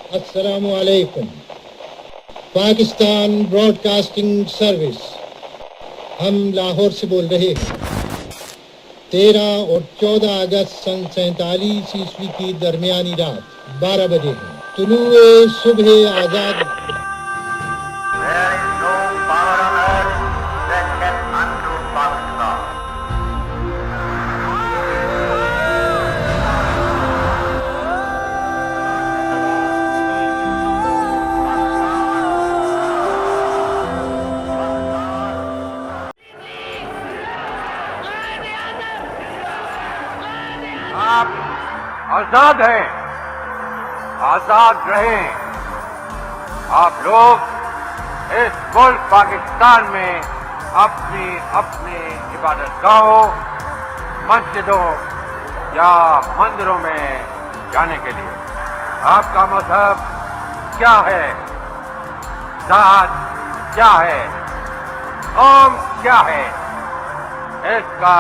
अस्सलामु अलैकुम। Pakistan broadcasting service, हम लाहौर से बोल रहे हैं। 13 और 14 अगस्त सन 47 ईस्वी की दरमियानी रात 12 बजे है। तुलुए सुबह आजाद। There is no power on earth that can undo Pakistan. आप आजाद हैं, आजाद रहें। आप लोग इस मुल्क पाकिस्तान में अपनी अपनी इबादतगाहों, मस्जिदों या मंदिरों में जाने के लिए आपका मजहब क्या है, जात क्या है, कौम क्या है, इसका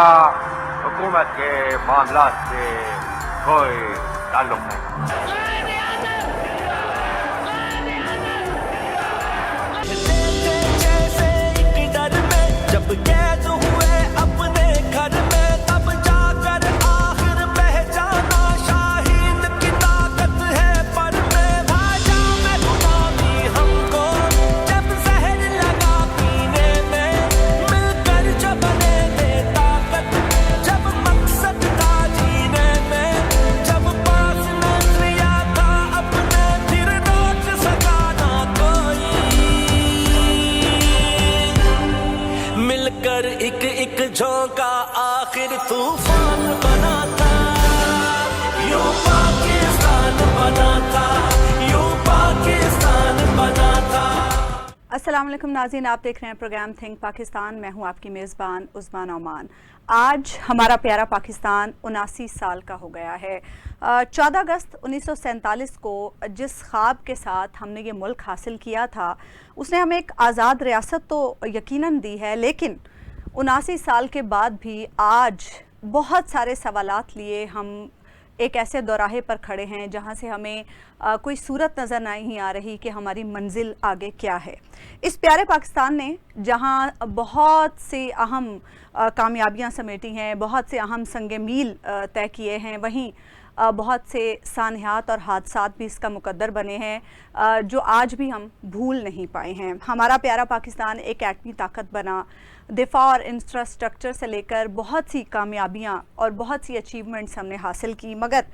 हुकूमत के मामलात से कोई ताल्लुक नहीं। जब कैद हुए अपने घर में तब जाकर आखिर पहचाना शाहीन की ताकत है पर में भाजा में गुलामी हमको जब जहर लगा पीने में मिलकर जो बने थे ताकत जब मकसद था जीने में जब पास नजरिया था अपने फिर रोक सका ना कोई मिलकर एक एक झोंका आखिर तूफान बना था, यूं पाकिस्तान बना था, यूं पाकिस्तान बना था। अस्सलाम वालेकुम नाज़रीन, आप देख रहे हैं प्रोग्राम थिंक पाकिस्तान। मैं हूं आपकी मेज़बान उस्मान ओमान। आज हमारा प्यारा पाकिस्तान 79 साल का हो गया है। 14 अगस्त 1947 को जिस ख्वाब के साथ हमने ये मुल्क हासिल किया था उसने हमें एक आज़ाद रियासत तो यकीनन दी है, लेकिन 79 साल के बाद भी आज बहुत सारे सवालात लिए हम एक ऐसे दौराहे पर खड़े हैं जहां से हमें कोई सूरत नज़र नहीं आ रही कि हमारी मंजिल आगे क्या है। इस प्यारे पाकिस्तान ने जहां बहुत सी अहम कामयाबियां समेटी हैं, बहुत से अहम संग मील तय किए हैं, वहीं बहुत से सानियात और हादसात भी इसका मुकद्दर बने हैं जो आज भी हम भूल नहीं पाए हैं। हमारा प्यारा पाकिस्तान एक एटमी ताकत बना, दिफा और इंफ्रास्ट्रक्चर से लेकर बहुत सी कामयाबियां और बहुत सी अचीवमेंट्स हमने हासिल की, मगर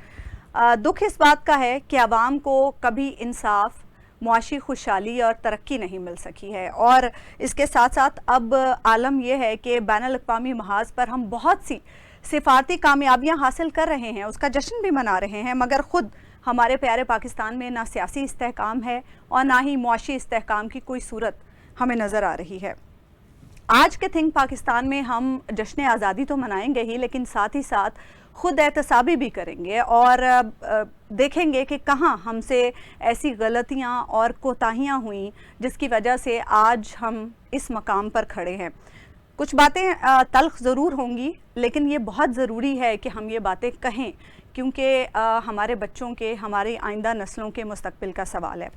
दुख इस बात का है कि आवाम को कभी इंसाफ, मुआशी खुशहाली और तरक्की नहीं मिल सकी है। और इसके साथ साथ अब आलम यह है कि बैनुल अक़वामी महाज पर हम बहुत सी सिफारती कामयाबियां हासिल कर रहे हैं, उसका जश्न भी मना रहे हैं, मगर ख़ुद हमारे प्यारे पाकिस्तान में ना सियासी इस्तेहकाम है और ना ही मुआशी इस्तेहकाम की कोई सूरत हमें नज़र आ रही है। आज के थिंक पाकिस्तान में हम जश्न आज़ादी तो मनाएंगे ही, लेकिन साथ ही साथ ख़ुद एहतसाबी भी करेंगे और देखेंगे कि कहाँ हमसे ऐसी गलतियाँ और कोताहियाँ हुई जिसकी वजह से आज हम इस मकाम पर खड़े हैं। कुछ बातें तल्ख ज़रूर होंगी, लेकिन ये बहुत ज़रूरी है कि हम ये बातें कहें, क्योंकि हमारे बच्चों के, हमारी आइंदा नस्लों के मुस्तकबिल का सवाल है।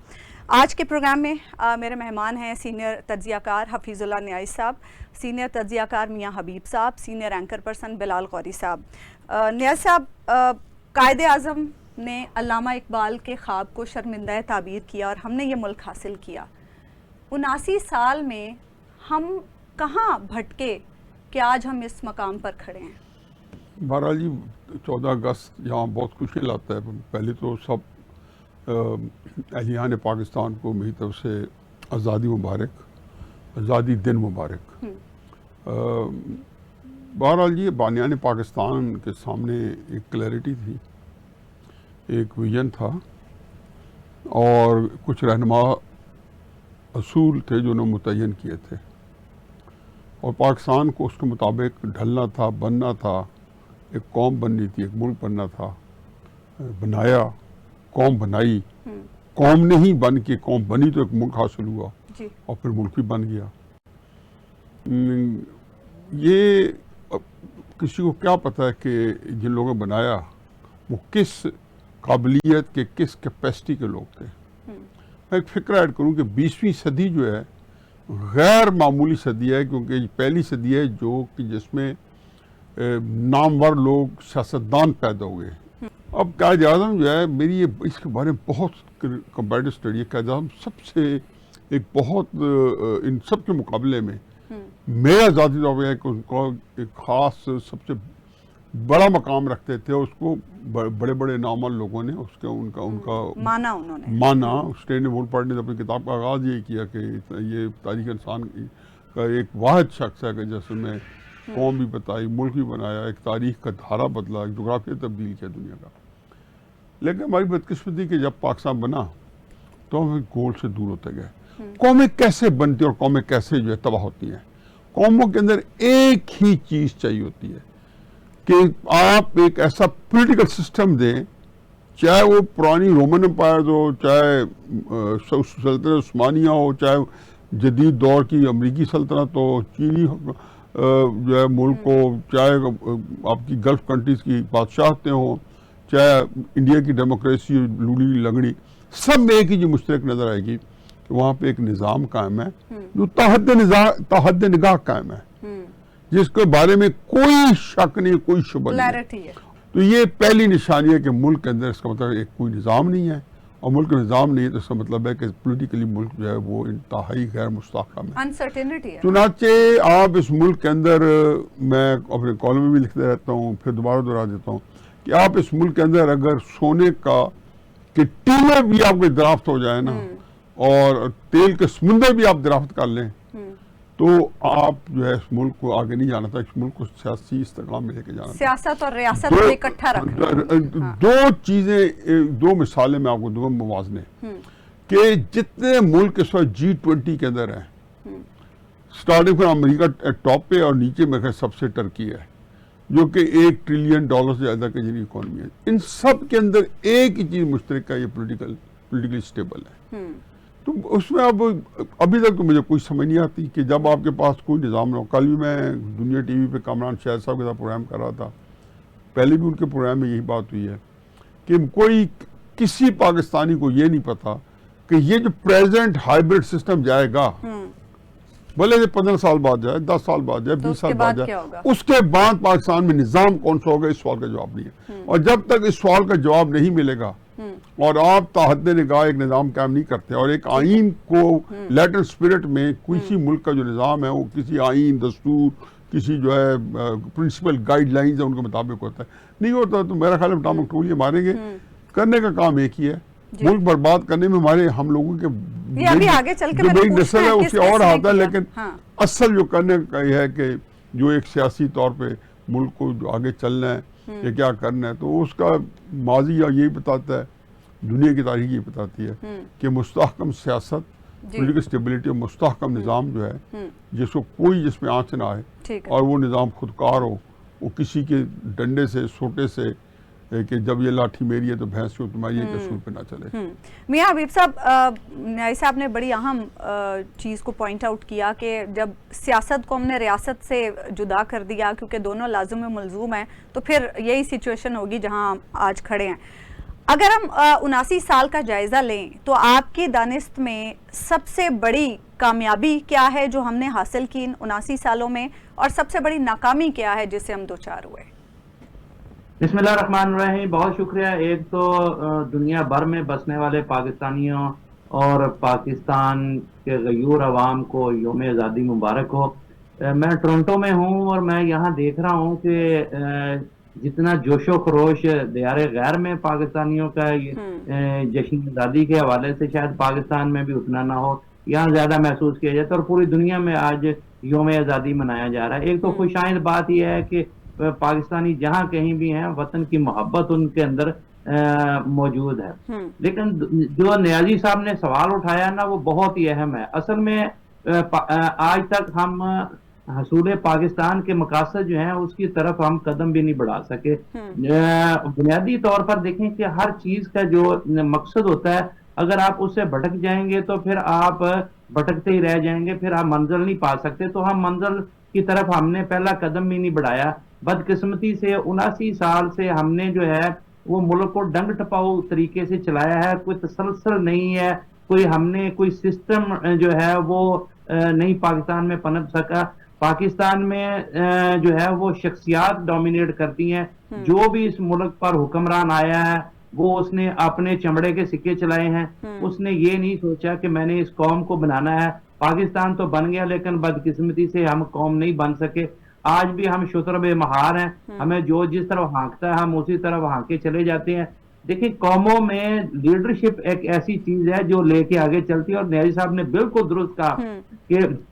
आज के प्रोग्राम में मेरे मेहमान हैं सीनियर तज्ज़ियाकार हफीज़ुल्लाह न्याज़ साहब, सीनियर तज्ज़ियाकार मियाँ हबीब साहब, senior anchor person Bilal Gauri साहब। न्याज़ साहब, कायदे आज़म ने अल्लामा इकबाल के ख्वाब को शर्मिंदा ताबीर किया और हमने ये मुल्क हासिल किया। 79 साल में हम कहाँ भटके कि आज हम इस मकाम पर खड़े हैं? बहरहाल जी, 14 अगस्त यहाँ बहुत खुशी लाता है। पहले तो सब अहलियान पाकिस्तान को मेरी तरफ से आज़ादी मुबारक, आज़ादी दिन मुबारक। बहरहाल जी, बानियान पाकिस्तान के सामने एक क्लैरिटी थी, एक विजन था और कुछ रहनुमा असूल थे जो उन्होंने मुतय्यन किए थे और पाकिस्तान को उसके मुताबिक ढलना था, बनना था, एक कौम बननी थी, एक मुल्क बनना था। बनाया, कौम बनाई, कौम नहीं बन के कौम बनी तो एक मुल्क हासिल हुआ और फिर मुल्क भी बन गया। ये किसी को क्या पता है कि जिन लोगों ने बनाया वो किस काबिलियत के, किस कैपेसिटी के लोग थे। मैं एक फिक्र ऐड करूं कि 20वीं सदी जो है गैर मामूली सदी है, क्योंकि पहली सदी है जो कि जिसमें नामवर लोग सियासतदान पैदा हुए। अब कायद-ए-आज़म जो है, मेरी ये इसके बारे में बहुत कंपैरेटिव स्टडी है। कायद-ए-आज़म सबसे एक बहुत इन सब के मुकाबले में मेरा ज़ाती तौर पर है कि उनको एक ख़ास सबसे बड़ा मकाम रखते थे। उसको बड़े बड़े नामवर लोगों ने उसके उनका उनका माना उन्होंने माना। स्टैंडर्ड वोट पार्टी ने अपनी किताब का आगाज़ ये किया कि ये तारीख़ इंसान का एक वाहिद शख्स है कि जिसमें कौम भी बताई, मुल्क भी बनाया, एक तारीख़ का धारा बदला, एक जोग्राफिया तब्दील किया दुनिया का। लेकिन हमारी बदकिस्मती कि जब पाकिस्तान बना तो हम गोल से दूर होते गए। कौमें कैसे बनती और कौमें कैसे जो है तबाह होती हैं। कौमों के अंदर एक ही चीज़ चाहिए होती है कि आप एक ऐसा पॉलिटिकल सिस्टम दें, चाहे वो पुरानी रोमन एम्पायर हो, चाहे सल्तनत उस्मानिया हो, चाहे जदीद दौर की अमरीकी सल्तनत हो, चीनी जो है मुल्क हो, चाहे आपकी गल्फ कंट्रीज़ की बादशाहतें हों, चाहे इंडिया की डेमोक्रेसी लूड़ी लगड़ी, सब में एक ही चीज़ मुश्तरक नज़र आएगी कि वहाँ पे एक निज़ाम कायम है जो ताहद निगाह कायम है, जिसके बारे में कोई शक नहीं, कोई शुबा नहीं है। तो ये पहली निशानी है कि मुल्क के अंदर इसका मतलब एक कोई निज़ाम नहीं है, और मुल्क का निज़ाम नहीं है तो इसका मतलब है कि पॉलिटिकली मुल्क जो है वो इंतहाई गैर मुस्तहकम है, अनसर्टेनिटी है। चुनाचे आप इस मुल्क के अंदर, मैं अपने कॉलम में भी लिखते रहता हूँ, फिर दोबारा दोहरा देता हूँ कि आप इस मुल्क के अंदर अगर सोने का कि टीले भी आपके दराफ्त हो जाए ना, और तेल के समुंदर भी आप दराफ्त कर लें, तो आप जो है इस मुल्क को आगे नहीं जाना था, इस मुल्क को सियासी इस्तेकाम में लेके जाना था। सियासत और रियासत को इकट्ठा रखना। दो चीजें, दो मिसालें मैं आपको दूंगा मुवाज़ने कि जितने मुल्क इस वक्त G20 के अंदर हैं, स्टार्टिंग फ्रॉम अमेरिका टॉप पे और नीचे में सबसे टर्की है जो कि $1 ट्रिलियन से ज़्यादा की जितनी इकोनॉमी है। इन सब के अंदर एक ही चीज़ मुश्तरक है, ये पोलिटिकली स्टेबल है। तो उसमें अब अभी तक तो मुझे कोई समझ नहीं आती कि जब आपके पास कोई निज़ाम ना हो। कल भी मैं दुनिया टीवी पे कामरान शाहिद साहब के साथ प्रोग्राम कर रहा था, पहले भी उनके प्रोग्राम में यही बात हुई है कि कोई किसी पाकिस्तानी को ये नहीं पता कि ये जो प्रेजेंट हाइब्रिड सिस्टम जाएगा, भले ये 15 साल बाद जाए, 10 साल बाद जाए, 20 साल बाद जाए, उसके बाद पाकिस्तान में निज़ाम कौन सा होगा, इस सवाल का जवाब नहीं है। और जब तक इस सवाल का जवाब नहीं मिलेगा और आप ताहद निगाह एक निज़ाम कायम नहीं करते और एक आइन को लेटर स्पिरिट में किसी मुल्क का जो निज़ाम है वो किसी आइन, दस्तूर, किसी जो है प्रिंसिपल गाइडलाइंस है उनके मुताबिक होता है, नहीं होता तो मेरा ख्याल है टामक टोलिए मारेंगे। करने का काम एक ही है, मुल्क बर्बाद करने में हमारे हम लोगों के अभी आगे चल के जो बड़ी नस्ल है उससे और आता है, लेकिन असल जो करने का यह है कि जो एक सियासी तौर पे मुल्क को जो आगे चलना है या क्या करना है, तो उसका माजी यही बताता है, दुनिया की तारीख ये बताती है कि मुस्तहकम सियासत, पॉलिटिकल स्टेबिलिटी और मुस्तहकम निज़ाम जो है जिसको कोई जिसमें आँच ना आए और वो निज़ाम खुदकार हो, वो किसी के डंडे से सोटे से कि जब ये लाठी मेरी है तो भैंस क्यों तुम्हारी है, कसूर पे ना चले। मियां हबीब साहब, न्याई साहब ने बड़ी अहम चीज़ को पॉइंट आउट किया कि जब सियासत को हमने रियासत से जुदा कर दिया क्योंकि दोनों लाजुम में मुलजूम हैं, तो फिर यही सिचुएशन होगी जहां हम आज खड़े हैं। अगर हम 79 साल का जायज़ा लें तो आपकी दानिस्त में सबसे बड़ी कामयाबी क्या है जो हमने हासिल की इन 79 सालों में, और सबसे बड़ी नाकामी क्या है जिससे हम दो चार हुए? बिस्मिल्लाहिर्रहमानिर्रहीम, बहुत शुक्रिया। एक तो दुनिया भर में बसने वाले पाकिस्तानियों और पाकिस्तान के गयूर अवाम को यौम आज़ादी मुबारक हो। मैं टोरंटो में हूँ और मैं यहाँ देख रहा हूँ कि जितना जोशो खरोश दियार गैर में पाकिस्तानियों का जश्न आज़ादी के हवाले से शायद पाकिस्तान में भी उतना ना हो, यहाँ ज़्यादा महसूस किया जाता है और पूरी दुनिया में आज यौम आज़ादी मनाया जा रहा है। एक तो खुशाइंद बात यह है कि पाकिस्तानी जहाँ कहीं भी हैं वतन की मोहब्बत उनके अंदर मौजूद है। लेकिन जो नियाजी साहब ने सवाल उठाया ना वो बहुत ही अहम है। असल में आज तक हम हसूल पाकिस्तान के मकासद जो हैं उसकी तरफ हम कदम भी नहीं बढ़ा सके। बुनियादी तौर पर देखें कि हर चीज का जो मकसद होता है अगर आप उससे भटक जाएंगे तो फिर आप भटकते ही रह जाएंगे, फिर आप मंजिल नहीं पा सकते। तो हम मंजिल की तरफ हमने पहला कदम भी नहीं बढ़ाया। बदकिस्मती से 79 साल से हमने जो है वो मुल्क को डंग टपाऊ तरीके से चलाया है, कोई तसलसल नहीं है, कोई हमने कोई सिस्टम जो है वो नहीं पाकिस्तान में पनप सका। पाकिस्तान में जो है वो शख्सियात डोमिनेट करती हैं। जो भी इस मुल्क पर हुक्मरान आया है वो उसने अपने चमड़े के सिक्के चलाए हैं। उसने ये नहीं सोचा कि मैंने इस कौम को बनाना है। पाकिस्तान तो बन गया लेकिन बदकिस्मती से हम कौम नहीं बन सके। आज भी हम शुतरबे महार हैं, हमें जो जिस तरफ हाँकता है हम उसी तरफ हाँके चले जाते हैं। देखिए, कौमों में लीडरशिप एक ऐसी चीज है जो लेके आगे चलती है। और न्याजी साहब ने बिल्कुल दुरुस्त कहा कि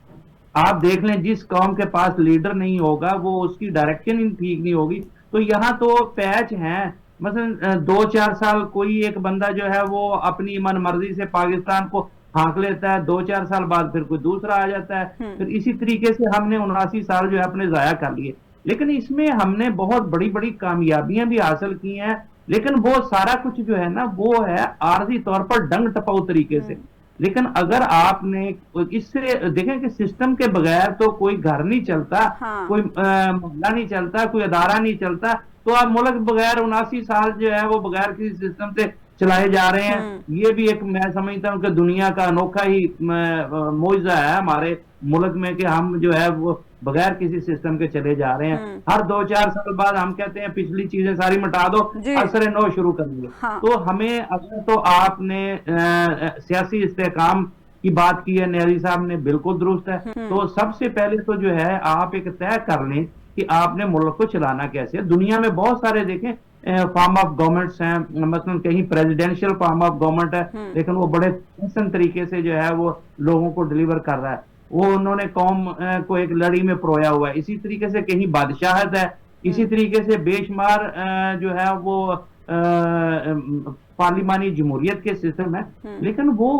आप देख लें, जिस कौम के पास लीडर नहीं होगा वो उसकी डायरेक्शन ही ठीक नहीं होगी। तो यहाँ तो पैच हैं, मसलन 2-4 साल कोई एक बंदा जो है वो अपनी मन मर्जी से पाकिस्तान को हाँक लेता है, 2-4 साल बाद फिर कोई दूसरा आ जाता है। फिर इसी तरीके से हमने 79 साल जो है अपने जाया कर लिए। लेकिन इसमें हमने बहुत बड़ी बड़ी कामयाबियां भी हासिल की हैं। लेकिन वो सारा कुछ जो है ना वो है आर्जी तौर पर डंग टपाऊ तरीके से। लेकिन अगर आपने इससे देखें कि सिस्टम के बगैर तो कोई घर नहीं चलता, कोई मोहल्ला नहीं चलता, कोई अदारा नहीं चलता। तो आप मुल्क बगैर 79 साल जो है वो बगैर किसी सिस्टम से चलाए जा रहे हैं। ये भी एक मैं समझता हूँ कि दुनिया का अनोखा ही मौजज़ा है हमारे मुल्क में कि हम जो है वो बगैर किसी सिस्टम के चले जा रहे हैं। हर 2-4 साल बाद हम कहते हैं पिछली चीजें सारी मिटा दो, असर नौ शुरू करेंगे। तो हमें अगर तो आपने सियासी इस्तेहकाम की बात की है, न्याजी साहब ने बिल्कुल दुरुस्त है। तो सबसे पहले तो जो है आप एक तय कर लें कि आपने मुल्क को चलाना कैसे। दुनिया में बहुत सारे देखें फॉर्म ऑफ गवर्नमेंट्स हैं, मतलब कहीं प्रेसिडेंशियल फॉर्म ऑफ गवर्नमेंट है लेकिन वो बड़े आसान तरीके से जो है वो लोगों को डिलीवर कर रहा है। वो उन्होंने कौम को एक लड़ी में परोया हुआ है। इसी तरीके से कहीं बादशाहत है, इसी तरीके से बेशुमार जो है वो पार्लिमानी जमहूरियत के सिस्टम है, लेकिन वो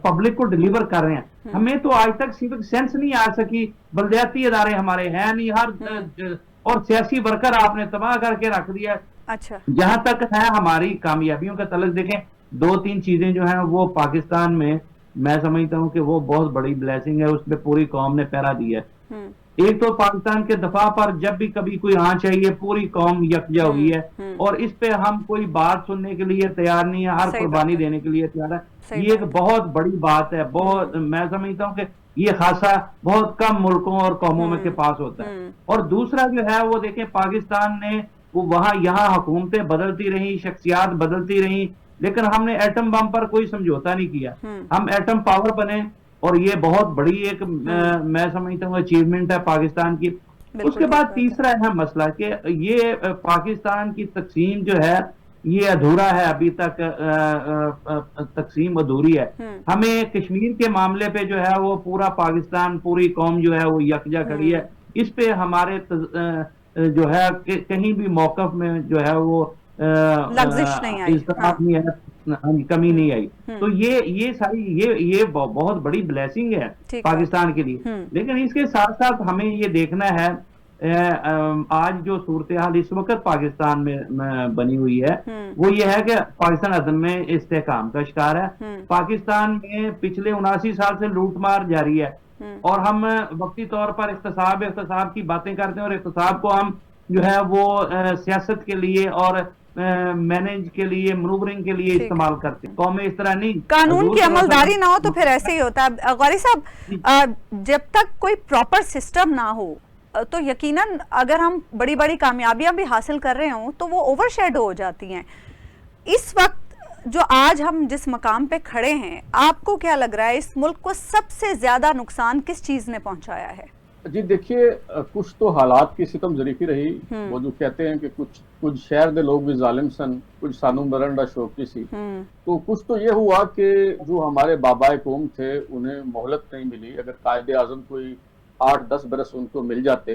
पब्लिक को डिलीवर कर रहे हैं। हमें तो आज तक सिविक सेंस नहीं आ सकी, बलदियाती इदारे हमारे हैं नहीं, हर और सियासी वर्कर आपने तबाह करके रख दिया। अच्छा, जहां तक है हमारी कामयाबियों का तलक, देखें 2-3 चीजें जो हैं वो पाकिस्तान में मैं समझता हूं कि वो बहुत बड़ी ब्लेसिंग है, उसमें पूरी कौम ने पहरा दिया है। एक तो पाकिस्तान के दफा पर जब भी कभी कोई आंच आई है पूरी कौम यकजा हुई है और इस पे हम कोई बात सुनने के लिए तैयार नहीं है, हर कुर्बानी देने के लिए तैयार है। ये एक बहुत बड़ी बात है। बहुत मैं समझता हूँ कि ये खासा बहुत कम मुल्कों और कौमों में के पास होता है। और दूसरा जो है वो देखें, पाकिस्तान ने वो वहां यहाँ हुकूमतें बदलती रही, शख्सियात बदलती रही, लेकिन हमने एटम बम पर कोई समझौता नहीं किया। हम एटम पावर बने और ये बहुत बड़ी एक मैं समझता हूँ अचीवमेंट है पाकिस्तान की। उसके बाद तीसरा है मसला कि ये पाकिस्तान की तकसीम जो है ये अधूरा है, अभी तक तकसीम अधूरी है। हमें कश्मीर के मामले पे जो है वो पूरा पाकिस्तान, पूरी कौम जो है वो यकजा खड़ी है। इस पे हमारे जो है कहीं भी मौकफ में जो है वो लग्जिश नहीं आई, नहीं है, कमी नहीं आई। तो ये सारी ये बहुत बड़ी ब्लेसिंग है पाकिस्तान के लिए। लेकिन इसके साथ साथ हमें ये देखना है आज जो सूरत हाल इस वक्त पाकिस्तान में बनी हुई है वो ये है कि पाकिस्तान अदम में इस्तेहकाम का शिकार है। पाकिस्तान में पिछले 79 साल से लूटमार जारी है और हम वक्ती तौर पर इख्तिसाब की बातें करते हैं और इख्तिसाब को हम जो है वो सियासत के लिए और मैनेज के लिए, मनूवरिंग के लिए इस्तेमाल करते हैं। कौमें इस तरह नहीं, कानून की अमलदारी ना हो तो फिर ऐसे ही होता है। गौरी साहब, जब तक कोई प्रॉपर सिस्टम ना हो तो यकीनन अगर हम बड़ी बड़ी कामयाबियां भी हासिल कर रहे हों तो वो ओवरशैडो हो जाती हैं। इस वक्त जो आज हम जिस मकाम पे खड़े हैं, आपको क्या लग रहा है इस मुल्क को सबसे ज्यादा नुकसान किस चीज ने पहुंचाया है? जी देखिए, कुछ तो हालात की सितम जरीफी रही। वो जो कहते हैं कि कुछ शहर दे लोग भी जालिम सन, कुछ सानू मरंडा शौकी सी। तो कुछ तो ये हुआ कि जो हमारे बाबाए कौम थे उन्हें मोहलत नहीं मिली। अगर कायदे आजम कोई 8-10 बरस उनको मिल जाते,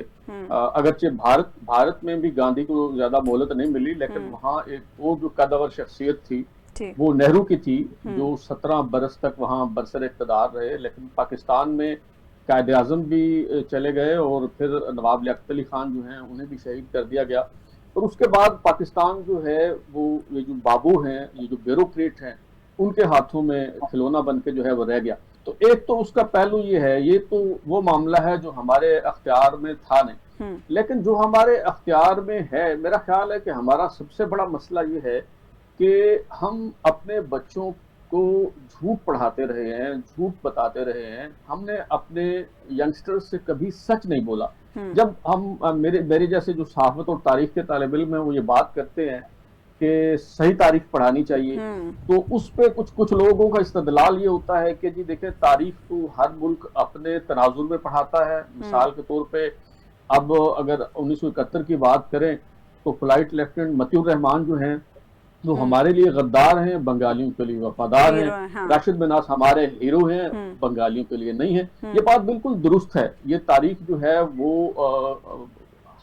अगरचे भारत में भी गांधी को ज्यादा मोहलत नहीं मिली, लेकिन वहाँ एक वो जो कदावर शख्सियत थी वो नेहरू की थी जो 17 बरस तक वहाँ बरसर इक़्तिदार रहे। लेकिन पाकिस्तान में कायदे आज़म भी चले गए और फिर नवाब लियाकत अली खान जो हैं उन्हें भी शहीद कर दिया गया। और उसके बाद पाकिस्तान जो है वो ये जो बाबू हैं, ये जो ब्यूरोक्रेट हैं, उनके हाथों में खिलौना बन के जो है वो रह गया। तो एक तो उसका पहलू ये है, ये तो वो मामला है जो हमारे अख्तियार में था नहीं। लेकिन जो हमारे अख्तियार में है, मेरा ख्याल है कि हमारा सबसे बड़ा मसला ये है कि हम अपने बच्चों को झूठ पढ़ाते रहे हैं, झूठ बताते रहे हैं। हमने अपने यंगस्टर्स से कभी सच नहीं बोला। जब हम मेरे जैसे जो सहाफत और तारीख के तालिब इल्म हैं वो ये बात करते हैं कि सही तारीख पढ़ानी चाहिए, तो उस पे कुछ लोगों का इस्तदलाल ये होता है कि जी देखें, तारीख तो हर मुल्क अपने तनाजुर में पढ़ाता है। मिसाल के तौर पे अब अगर 1971 की बात करें तो फ्लाइट लेफ्टिनेंट मतियुर रहमान जो हैं वो हमारे लिए गद्दार हैं, बंगालियों के लिए वफादार हैं। हाँ। राशिद मिनास हमारे हीरो हैं, बंगालियों के लिए नहीं है। ये बात बिल्कुल दुरुस्त है। ये तारीख जो है वो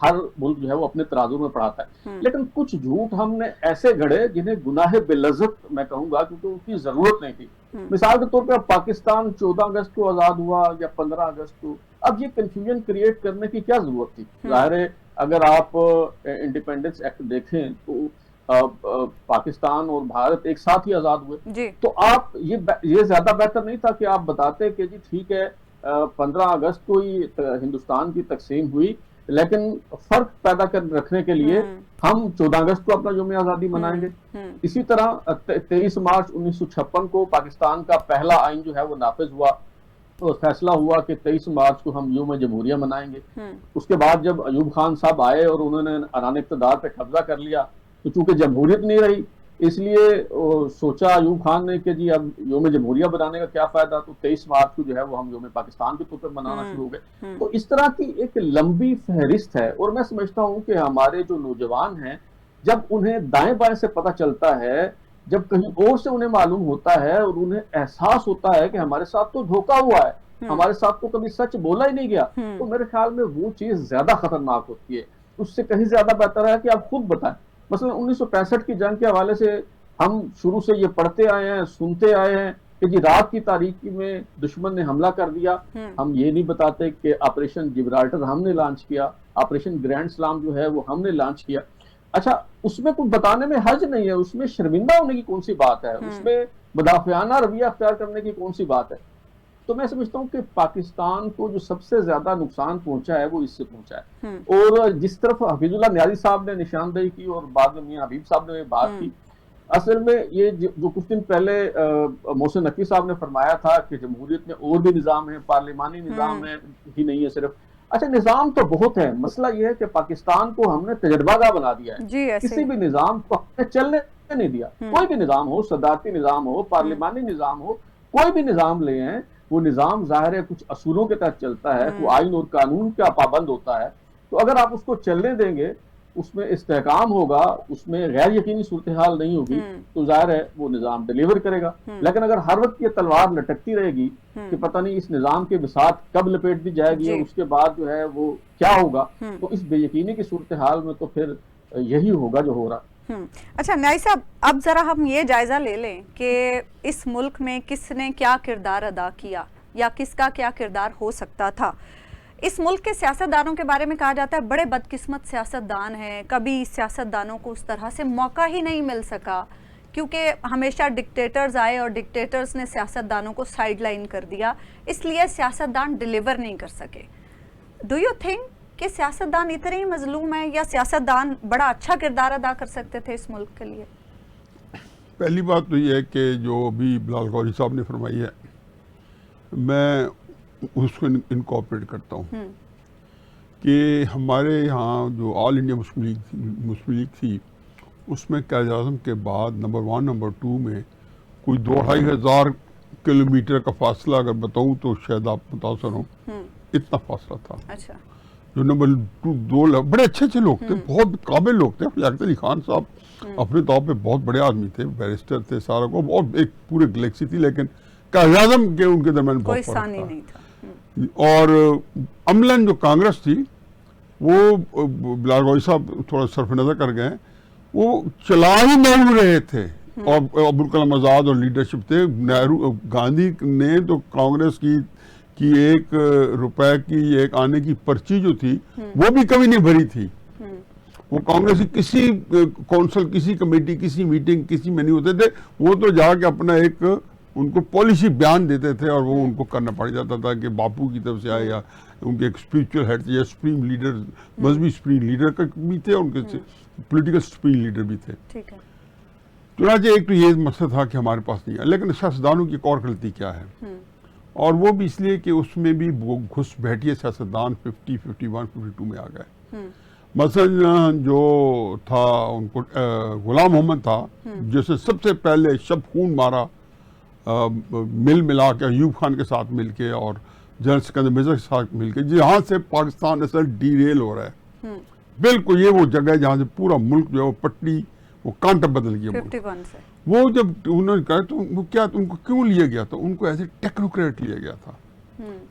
हर मुल्क जो है वो अपने तराजू में पढ़ाता है, लेकिन कुछ झूठ हमने ऐसे गढ़े जिन्हें गुनाह बेलज़्ज़त मैं कहूंगा, क्योंकि उनकी जरूरत नहीं थी। मिसाल के तौर पर पाकिस्तान 14 अगस्त को आजाद हुआ या 15 अगस्त को, अब ये कंफ्यूजन क्रिएट करने की क्या जरूरत थी? जाहिर है अगर आप इंडिपेंडेंस एक्ट देखें तो पाकिस्तान और भारत एक साथ ही आजाद हुए, तो आप ये ज्यादा बेहतर नहीं था कि आप बताते कि जी ठीक है 15 अगस्त को ही हिंदुस्तान की तकसीम हुई, लेकिन फर्क पैदा कर रखने के लिए हम 14 अगस्त को अपना यौम आजादी मनाएंगे। इसी तरह 23 मार्च 1956 को पाकिस्तान का पहला आइन जो है वो नाफिज हुआ, तो फैसला हुआ कि 23 मार्च को हम यौम जमहूरिया मनाएंगे। उसके बाद जब अयूब खान साहब आए और उन्होंने अरान इक़्तिदार पे कब्जा कर लिया, तो चूंकि जमहूरियत नहीं रही, इसलिए सोचा अयूब खान ने कि जी अब यौम जमहूरिया बनाने का क्या फायदा, तो 23 मार्च को जो है वो हम यौम पाकिस्तान के तौर पर मनाना शुरू हो गए। तो इस तरह की एक लंबी फहरिस्त है, और मैं समझता हूं कि हमारे जो नौजवान हैं, जब उन्हें दाएं बाएं से पता चलता है, जब कहीं और से उन्हें मालूम होता है और उन्हें एहसास होता है कि हमारे साथ तो धोखा हुआ है, हमारे साथ तो कभी सच बोला ही नहीं गया, तो मेरे ख्याल में वो चीज ज्यादा खतरनाक होती है। उससे कहीं ज्यादा बेहतर है कि आप खुद बताएं। मसलन 1965 की जंग के हवाले से हम शुरू से ये पढ़ते आए हैं, सुनते आए हैं कि जी रात की तारीकी में दुश्मन ने हमला कर दिया। हम ये नहीं बताते कि ऑपरेशन जिब्राल्टर हमने लॉन्च किया, ऑपरेशन ग्रैंड स्लाम जो है वो हमने लॉन्च किया। अच्छा, उसमें कुछ बताने में हर्ज नहीं है, उसमें शर्मिंदा होने की कौन सी बात है, उसमें मुदाफियाना रवैया अख्तियार करने की कौन सी बात है? तो मैं समझता हूँ कि पाकिस्तान को जो सबसे ज्यादा नुकसान पहुंचा है वो इससे पहुंचा है। और जिस तरफ हफीजुल्लाह नियाज़ी साहब ने निशानदेही की और बाद में मियां हबीब साहब ने बात की, असल में ये जो कुछ दिन पहले मोहसिन नकवी साहब ने फरमाया था कि जमहूरियत में और भी निज़ाम है, पार्लिमानी निज़ाम है ही नहीं है सिर्फ। अच्छा, निज़ाम तो बहुत है, मसला ये है कि पाकिस्तान को हमने तजर्बागाह बना दिया है। किसी भी निज़ाम को हमने चलने नहीं दिया। कोई भी निज़ाम हो, सदारती निज़ाम हो, पार्लिमानी निज़ाम हो, कोई भी निज़ाम ले हैं, वो निज़ाम जाहिर है कुछ असूलों के तहत चलता है, वो आइन और कानून का पाबंद होता है। तो अगर आप उसको चलने देंगे, उसमें इस्तेहकाम होगा, उसमें गैर यकीनी सूरत हाल नहीं होगी, तो जाहिर है वो निज़ाम डिलीवर करेगा। लेकिन अगर हर वक्त ये तलवार लटकती रहेगी कि पता नहीं इस निज़ाम के बिसात कब लपेट दी जाएगी और उसके बाद जो है वो क्या होगा, तो इस बेयकीनी की सूरत हाल में तो फिर यही होगा जो हो रहा। अच्छा न्याई साहब, अब जरा हम ये जायजा ले लें कि इस मुल्क में किसने क्या किरदार अदा किया या किसका क्या किरदार हो सकता था। इस मुल्क के सियासतदानों के बारे में कहा जाता है बड़े बदकिस्मत सियासतदान हैं, कभी सियासतदानों को उस तरह से मौका ही नहीं मिल सका, क्योंकि हमेशा डिक्टेटर्स आए और डिक्टेटर्स ने सियासतदानों को साइडलाइन कर दिया, इसलिए सियासतदान डिलीवर नहीं कर सके। डू यू थिंक कि सियासतदान इतने ही मजलूम है या सियासतदान बड़ा अच्छा किरदार अदा कर सकते थे इस मुल्क के लिए? पहली बात तो ये है कि जो अभी बिलाल गौरी साहब ने फरमाई है, मैं उसको इनकॉर्पोरेट करता हूँ कि हमारे यहाँ जो ऑल इंडिया मुस्लिम लीग थी, उसमें क़ायद-ए-आज़म के बाद नंबर 1 नंबर 2 में कोई 2-2,500 किलोमीटर का फासला अगर बताऊँ तो शायद आप मुतासर हो, इतना फासला था। अच्छा। जो नंबर 2 बड़े अच्छे लोग थे, बहुत काबिल लोग थे। फ़याज़ अली खान साहब अपने तौर पे बहुत बड़े आदमी थे, बैरिस्टर थे, सारा को बहुत एक पूरे गैलेक्सी थी, लेकिन क़ायद-ए-आज़म के उनके दरमियान बहुत फर्क नहीं था। और अमलन जो कांग्रेस थी वो बिलाल गौरी साहब थोड़ा सरफ नज़र कर गए, वो चला ही नहीं रहे थे, और अब्दुल कलाम आज़ाद और लीडरशिप थे। नेहरू गांधी ने तो कांग्रेस की 1 रुपए की एक आने की पर्ची जो थी वो भी कभी नहीं भरी थी। वो कांग्रेस की किसी कौंसिल, किसी कमेटी, किसी मीटिंग, किसी में नहीं होते थे। वो तो जाके अपना एक उनको पॉलिसी बयान देते थे और वो उनको करना पड़ जाता था कि बापू की तरफ से आए या उनके एक स्पिरिचुअल हेड या सुप्रीम लीडर, मजहबी सुप्रीम लीडर का भी थे, उनके पॉलिटिकल सुप्रीम लीडर भी थे। ठीक है। चुनाचे एक तो ये मसला था कि हमारे पास नहीं है, लेकिन सियासतदानों की एक और गलती क्या है, और वो भी इसलिए कि उसमें भी वो घुस बैठिए सियासतदान 50, 51, 52 में आ गए। मसलन जो था उनको गुलाम मोहम्मद था, जिसे सबसे पहले शब खून मारा मिल मिला के अयूब खान के साथ मिलके और जनरल सिकंदर मिर्जा के साथ मिलके, जहाँ से पाकिस्तान असल डीरेल हो रहा है। बिल्कुल ये वो जगह है जहाँ से पूरा मुल्क जो है वो पट्टी वो कांटा बदल गया। 51 से वो जब उन्होंने कहा तो वो क्या उनको क्यों लिया गया था, उनको एज ए टेक्नोक्रेट लिया गया था।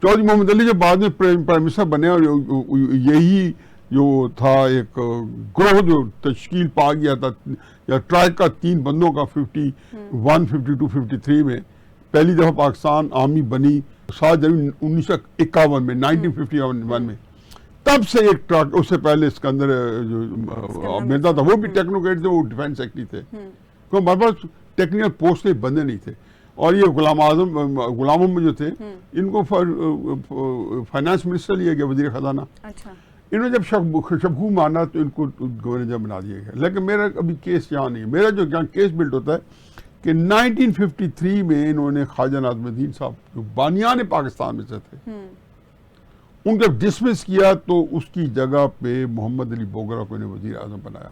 चौधरी मोहम्मद अली जब बाद में प्राइम मिनिस्टर बने और यही जो था एक ग्रोह जो तश्कील पा गया था या ट्राइब का 3 बंदों का 51, 52, 53 में पहली दफा पाकिस्तान आर्मी बनी 7 जनवरी 1951 में 1951 में, तब से एक ट्रक, उससे पहले इसके अंदर जो मिर्जा था वो भी टेक्नोक्रेट थे, वो डिफेंस सेक्रेटरी थे, तो हमारे पास टेक्निकल पोस्ट के बंदे नहीं थे। और ये गुलामों में जो थे इनको फाइनेंस मिनिस्टर लिया गया, वजीर खजाना। अच्छा। इन्होंने जब शबखू माना तो इनको गवर्नर जनरल बना दिया गया। लेकिन मेरा अभी केस यहाँ नहीं है, मेरा जो यहाँ केस बिल्ड होता है कि 1953 में इन्होंने ख्वाजा नाज़मुद्दीन साहब जो बानियान पाकिस्तान में से थे उनको डिसमिस किया, तो उसकी जगह पे मोहम्मद अली बोगरा को इन्हें वजीर आजम बनाया।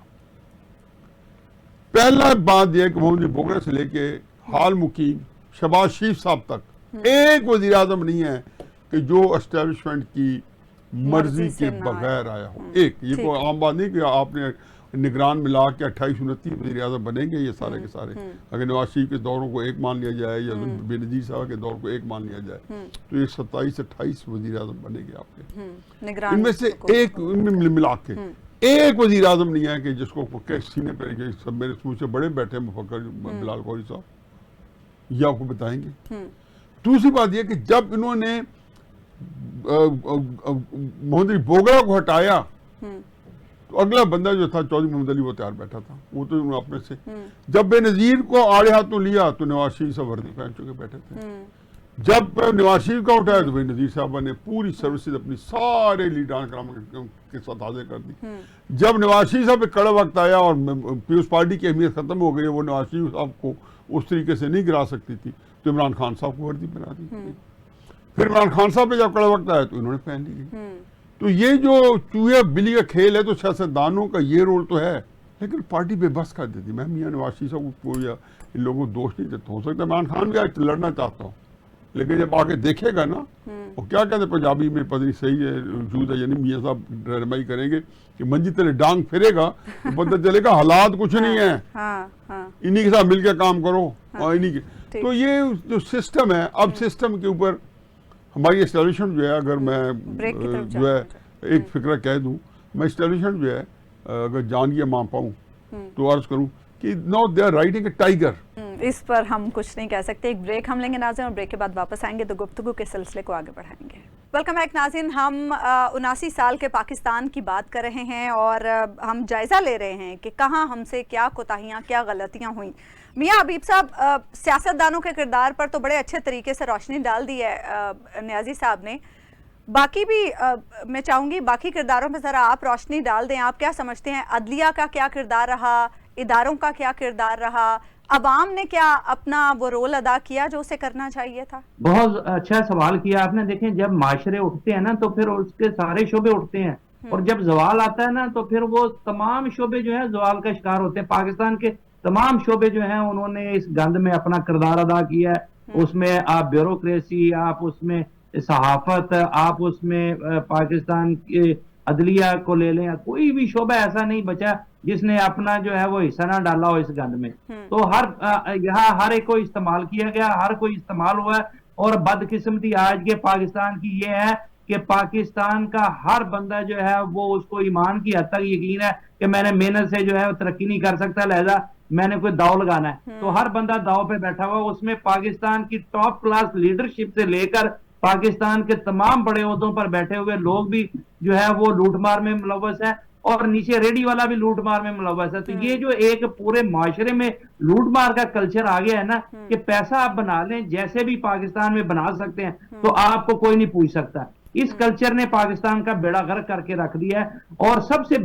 पहला बात यह कि मोहम्मद अली बोगरा से लेके हाल मुकीम शहबाज शरीफ साहब तक एक वजीर आजम नहीं है कि जो एस्टेब्लिशमेंट की मर्जी के बगैर आया हो। एक ये कोई आम बात नहीं कि आपने निगरान मिला के 28-29 वज़ीर आज़म बनेंगे ये सारे के सारे। अगर नवाज शरीफ के दौरों को एक मान लिया जाए या बेनज़ीर साहब के दौर को एक मान लिया जाए तो ये 27-28 वज़ीर आज़म बनेंगे आपके। इनमें से एक मिला के एक वज़ीर आज़म नहीं है कि जिसको सीने पर सब मेरे मुँह से बड़े बैठे मुफक्कर बिलाल गौरी साहब, ये आपको बताएंगे। दूसरी बात यह कि जब इन्होंने मोहम्मद अली बोगरा को हटाया तो अगला बंदा जो था चौधरी मोहम्मद अली वो तैयार बैठा था, वो तो अपने से जब बेनज़ीर को आड़े हाथों लिया तो नवाज शरीफ साहब वर्दी पहन चुके बैठे थे। जब नवाज शरीफ का उठाया तो बेनज़ीर साहब ने पूरी सर्विसेज अपनी सारे लीडरान कराम के साथ हाजिर कर दी। जब नवाज शरीफ साहब पे कड़ा वक्त आया और पीपल्स पार्टी की अहमियत खत्म हो गई, वो नवाज शरीफ साहब को उस तरीके से नहीं गिरा सकती थी, तो इमरान खान साहब को वर्दी पहना दी। फिर इमरान खान साहब पे जब कड़ा वक्त आया तो इन्होंने पहन ली। तो ये जो चूहे बिल्ली का खेल है तो सियासतदानों का ये रोल तो है, लेकिन पार्टी बेबस कर देती। मैं मियां नवाज शरीफ साहब को या इन लोगों को दोष नहीं देता, हो सकता है इमरान खान भी आज लड़ना चाहता हूँ, लेकिन जब आके देखेगा ना वो क्या कहते हैं पंजाबी में पता नहीं सही है वजूद है, यानी मियाँ साहब रहनुमाई करेंगे कि मंजी तेरे डांग फिरेगा तो पता चलेगा हालात कुछ नहीं है, इन्हीं के साथ मिलकर काम करो और इन्हीं के। तो ये जो सिस्टम है, अब सिस्टम के ऊपर हमारी एस्टेब्लिशमेंट जो है, अगर मैं जो है एक फिक्र कह दूं, मैं एस्टेब्लिशमेंट जो है अगर जान के मां पाऊं तो अर्ज करूं कि no they are riding a tiger. इस पर हम कुछ नहीं कह सकते। एक ब्रेक हम लेंगे नाज़रीन, और ब्रेक के बाद वापस आएंगे तो गुफ्तगू के सिलसिले को आगे बढ़ाएंगे। वेलकम बैक नाज़रीन, हम 79 साल के पाकिस्तान की बात कर रहे हैं और हम जायज़ा ले रहे हैं कि कहाँ हमसे क्या कोताहियाँ, क्या गलतियाँ हुई। मियाँ हबीब साहब, सियासतदानों के किरदार पर तो बड़े अच्छे तरीके से रोशनी डाल दी है नियाज़ी साहब ने, बाकी भी मैं चाहूँगी बाकी किरदारों में ज़रा आप रोशनी डाल दें। आप क्या समझते हैं, अदलिया का क्या किरदार रहा, इदारों का क्या किरदार रहा, अवाम ने क्या अपना वो रोल अदा किया जो उसे करना चाहिए था? बहुत अच्छा सवाल किया आपने। देखें, जब माशरे उठते हैं ना तो फिर उसके सारे शोबे उठते हैं, और जब जवाल आता है ना तो फिर वो तमाम शोबे जो है जवाल का शिकार होते हैं। पाकिस्तान के तमाम शोबे जो हैं उन्होंने इस गंद में अपना किरदार अदा किया है। उसमें आप ब्यूरोक्रेसी, आप उसमें सहाफत, आप उसमें पाकिस्तान के अदलिया को ले लें, कोई भी शोबा ऐसा नहीं बचा जिसने अपना जो है वो हिस्सा ना डाला हो इस गंद में। तो यहाँ हर एक को इस्तेमाल किया गया, हर कोई इस्तेमाल हुआ है। और बदकिस्मती आज के पाकिस्तान की ये है कि पाकिस्तान का हर बंदा जो है वो उसको ईमान की हद तक यकीन है कि मैंने मेहनत से जो है तरक्की नहीं कर सकता, लिहाजा मैंने कोई दाव लगाना है। तो हर बंदा दाव पे बैठा हुआ। उसमें पाकिस्तान की टॉप क्लास लीडरशिप से लेकर पाकिस्तान के तमाम बड़े ओहदों पर बैठे हुए लोग भी जो है वो लूटमार में मुलव्वस है, और नीचे रेडी वाला भी लूटमार में मुलव्वस है। तो ये जो एक पूरे माशरे में लूटमार का कल्चर आ गया है ना कि पैसा आप बना लें जैसे भी पाकिस्तान में बना सकते हैं, तो आपको कोई नहीं पूछ सकता। इस कल्चर ने पाकिस्तान का बेड़ा गर्क करके रख दिया है। और सबसे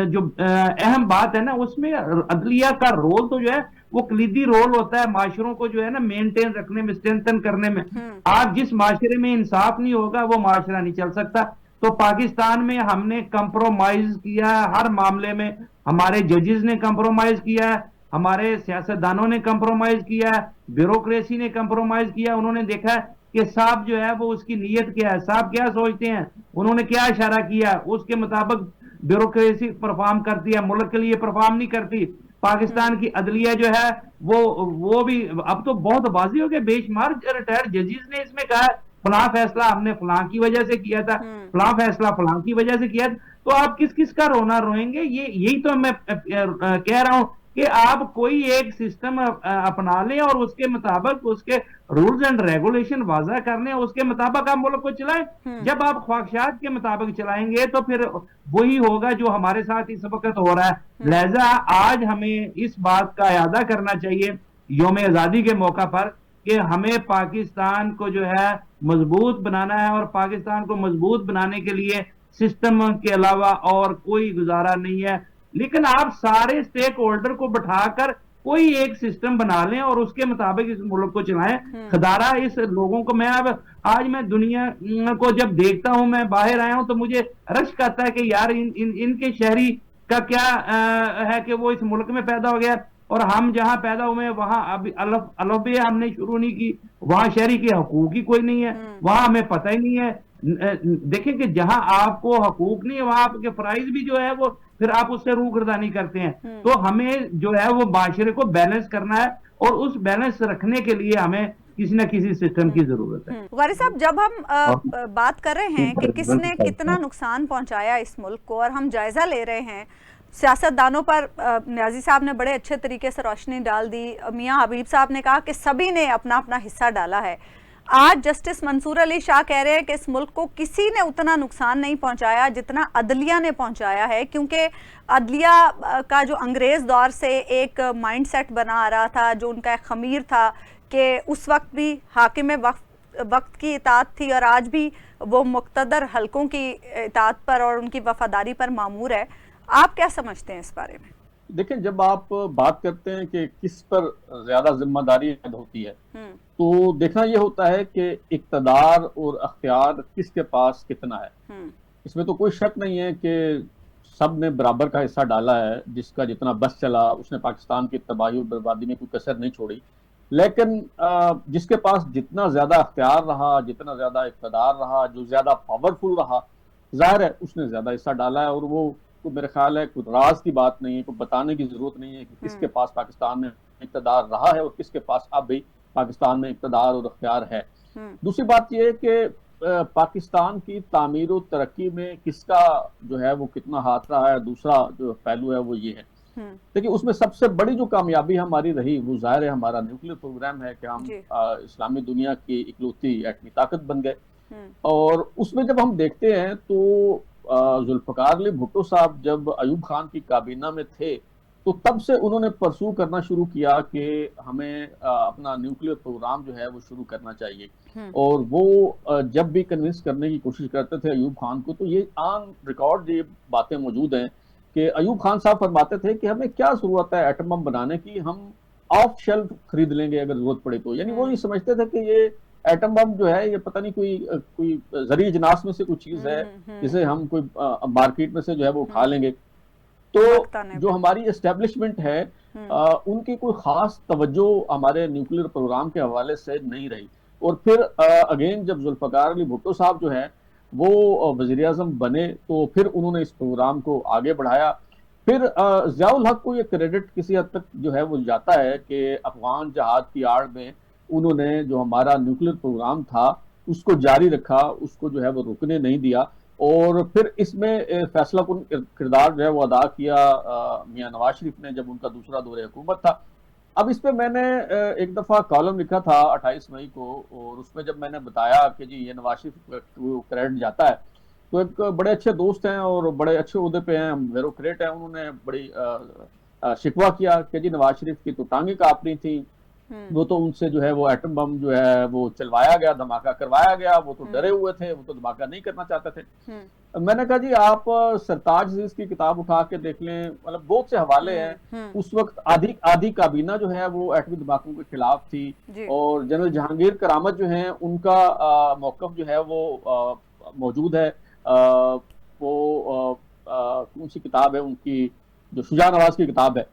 जो अहम बात है ना, उसमें अदलिया का रोल तो जो है वो कलीदी रोल होता है माशरों को जो है ना मेंटेन रखने में, स्ट्रेंथन करने में। आज जिस माशरे में इंसाफ नहीं होगा वो माशरा नहीं चल सकता। तो पाकिस्तान में हमने कंप्रोमाइज किया है हर मामले में, हमारे जजेस ने कंप्रोमाइज किया है, हमारे सियासतदानों ने कंप्रोमाइज किया है, ब्यूरोक्रेसी ने कंप्रोमाइज किया। उन्होंने देखा है कि साहब जो है वो उसकी नीयत क्या है, साहब क्या सोचते हैं, उन्होंने क्या इशारा किया, उसके मुताबिक ब्यूरोक्रेसी परफॉर्म करती है, मुल्क के लिए परफॉर्म नहीं करती। पाकिस्तान की अदलिया जो है वो भी अब तो बहुत बाजी हो गया, बेशुमार रिटायर्ड जजेस ने इसमें कहा फलां फैसला हमने फलां की वजह से किया था, फलां फैसला फलां की वजह से किया था। तो आप किस किस का रोना रोएंगे? यही तो मैं कह रहा हूं कि आप कोई एक सिस्टम अपना लें और उसके मुताबिक उसके रूल्स एंड रेगुलेशन वाज़ा कर लें, उसके मुताबिक आप मुल्क को चलाएं। जब आप ख्वाहिशात के मुताबिक चलाएंगे तो फिर वही होगा जो हमारे साथ इस वक्त हो रहा है। लिहाजा आज हमें इस बात का यादा करना चाहिए यौम आज़ादी के मौका पर कि हमें पाकिस्तान को जो है मजबूत बनाना है, और पाकिस्तान को मजबूत बनाने के लिए सिस्टम के अलावा और कोई गुजारा नहीं है। लेकिन आप सारे स्टेक होल्डर को बिठाकर कोई एक सिस्टम बना लें और उसके मुताबिक इस मुल्क को चलाएं। खदारा इस लोगों को, मैं अब आज मैं दुनिया को जब देखता हूं, मैं बाहर आया हूं तो मुझे रश करता है कि यार इनके शहरी का क्या है कि वो इस मुल्क में पैदा हो गया और हम जहां पैदा हुए वहां अभी अलबिया हमने शुरू नहीं की, वहां शहरी के हकूक ही कोई नहीं है, वहां हमें पता ही नहीं है। देखें कि जहां आपको हकूक नहीं है वहां आपके फराइज भी जो है वो फिर आप उससे रूगर्दानी करते हैं। तो हमें जो है वो माशरे को बैलेंस करना है और उस बैलेंस रखने के लिए हमें किसी न किसी सिस्टम की जरूरत है। वारी साहब, जब हम बात कर रहे हैं कि किसने कितना नुकसान पहुंचाया इस मुल्क को और हम जायजा ले रहे हैं, सियासतदानों पर न्याजी साहब ने बड़े अच्छे तरीके से रोशनी डाल दी, मियां हबीब साहब ने कहा कि सभी ने अपना अपना हिस्सा डाला है। आज जस्टिस मंसूर अली शाह कह रहे हैं कि इस मुल्क को किसी ने उतना नुकसान नहीं पहुंचाया जितना अदलिया ने पहुंचाया है, क्योंकि अदलिया का जो अंग्रेज़ दौर से एक माइंडसेट बना आ रहा था, जो उनका एक खमीर था कि उस वक्त भी हाकिम वक्त की इताअत थी और आज भी वो मुक़्तदर हलकों की इताअत पर और उनकी वफादारी पर मामूर है। आप क्या समझते हैं इस बारे में? देखिए, जब आप बात करते हैं कि किस पर ज्यादा जिम्मेदारी होती है तो देखना यह होता है कि इक़्तिदार और अख्तियार किसके पास कितना है। इसमें तो कोई शक नहीं है कि सब ने बराबर का हिस्सा डाला है, जिसका जितना बस चला उसने पाकिस्तान की तबाही और बर्बादी में कोई कसर नहीं छोड़ी। लेकिन जिसके पास जितना ज्यादा अख्तियार रहा, जितना ज्यादा इक़्तिदार रहा, जो ज्यादा पावरफुल रहा, जाहिर है उसने ज्यादा हिस्सा डाला है। और वो मेरे ख्याल है कुछ राज की बात नहीं है, कोई बताने की जरूरत नहीं है कि किसके पास पाकिस्तान में इक़्तिदार रहा है और किसके पास अब भी पाकिस्तान में इक़्तिदार और अख्तियार है। दूसरी बात यह है कि पाकिस्तान की तामीर और तरक्की में किसका जो है वो कितना हाथ रहा है। दूसरा जो पहलू है वो ये है, देखिए उसमें सबसे बड़ी जो कामयाबी हमारी रही वो जाहिर है हमारा न्यूक्लियर प्रोग्राम है कि हम इस्लामी दुनिया की इकलौती एटमी ताकत बन गए। और उसमें जब हम देखते हैं तो जुल्फ़िकार अली भुट्टो साहब जब अयूब खान की काबीना में थे तो तब से उन्होंने परसू करना शुरू किया कि हमें अपना न्यूक्लियर प्रोग्राम जो है वो शुरू करना चाहिए। और वो जब भी कन्विंस करने की कोशिश करते थे अयूब खान को, तो ये ऑन रिकॉर्ड ये बातें मौजूद हैं कि अयूब खान साहब फरमाते थे कि हमें क्या जरूरत है एटम बम बनाने की, हम ऑफ शेल्फ खरीद लेंगे अगर जरूरत पड़े तो। यानी वो ये समझते थे कि ये एटम बम जो है ये पता नहीं कोई जरी इजनास में से कोई चीज है जिसे हम कोई मार्केट में से जो है वो उठा लेंगे। तो जो हमारी एस्टेब्लिशमेंट है उनकी कोई खास तवज्जो हमारे न्यूक्लियर प्रोग्राम के हवाले से नहीं रही। और फिर अगेन जब जुल्फ़िकार अली भुट्टो साहब जो है वो वज़ीर-ए-आज़म बने तो फिर उन्होंने इस प्रोग्राम को आगे बढ़ाया। फिर ज़ियाउल हक को ये क्रेडिट किसी हद तक जो है वो जाता है कि अफगान जहाद की आड़ में उन्होंने जो हमारा न्यूक्लियर प्रोग्राम था उसको जारी रखा, उसको जो है वो रुकने नहीं दिया। और फिर इसमें फैसला कुन किरदार जो है वो अदा किया मियां नवाज शरीफ ने जब उनका दूसरा दौरे हुकूमत था। अब इस पे मैंने एक दफ़ा कॉलम लिखा था 28 मई को, और उसमें जब मैंने बताया कि जी ये नवाज शरीफ को क्रेडिट जाता है, तो एक बड़े अच्छे दोस्त हैं और बड़े अच्छे ओहदे पे हैं, ब्यूरोक्रेट हैं, उन्होंने बड़ी शिकवा किया कि जी नवाज शरीफ की तो टांगे कांप रही थी वो तो उनसे जो है वो एटम बम जो है वो चलवाया गया, धमाका करवाया गया, वो तो डरे हुए थे, वो तो धमाका नहीं करना चाहते थे। मैंने कहा जी आप सरताज अजीज की किताब उठा के देख लें, मतलब बहुत से हवाले हैं। उस वक्त आधी काबीना जो है वो एटमी धमाकों के खिलाफ थी, और जनरल जहांगीर करामत जो है उनका मौकफ जो है वो मौजूद है। वो कौन सी किताब है उनकी, जो शुजा नवाज की किताब है,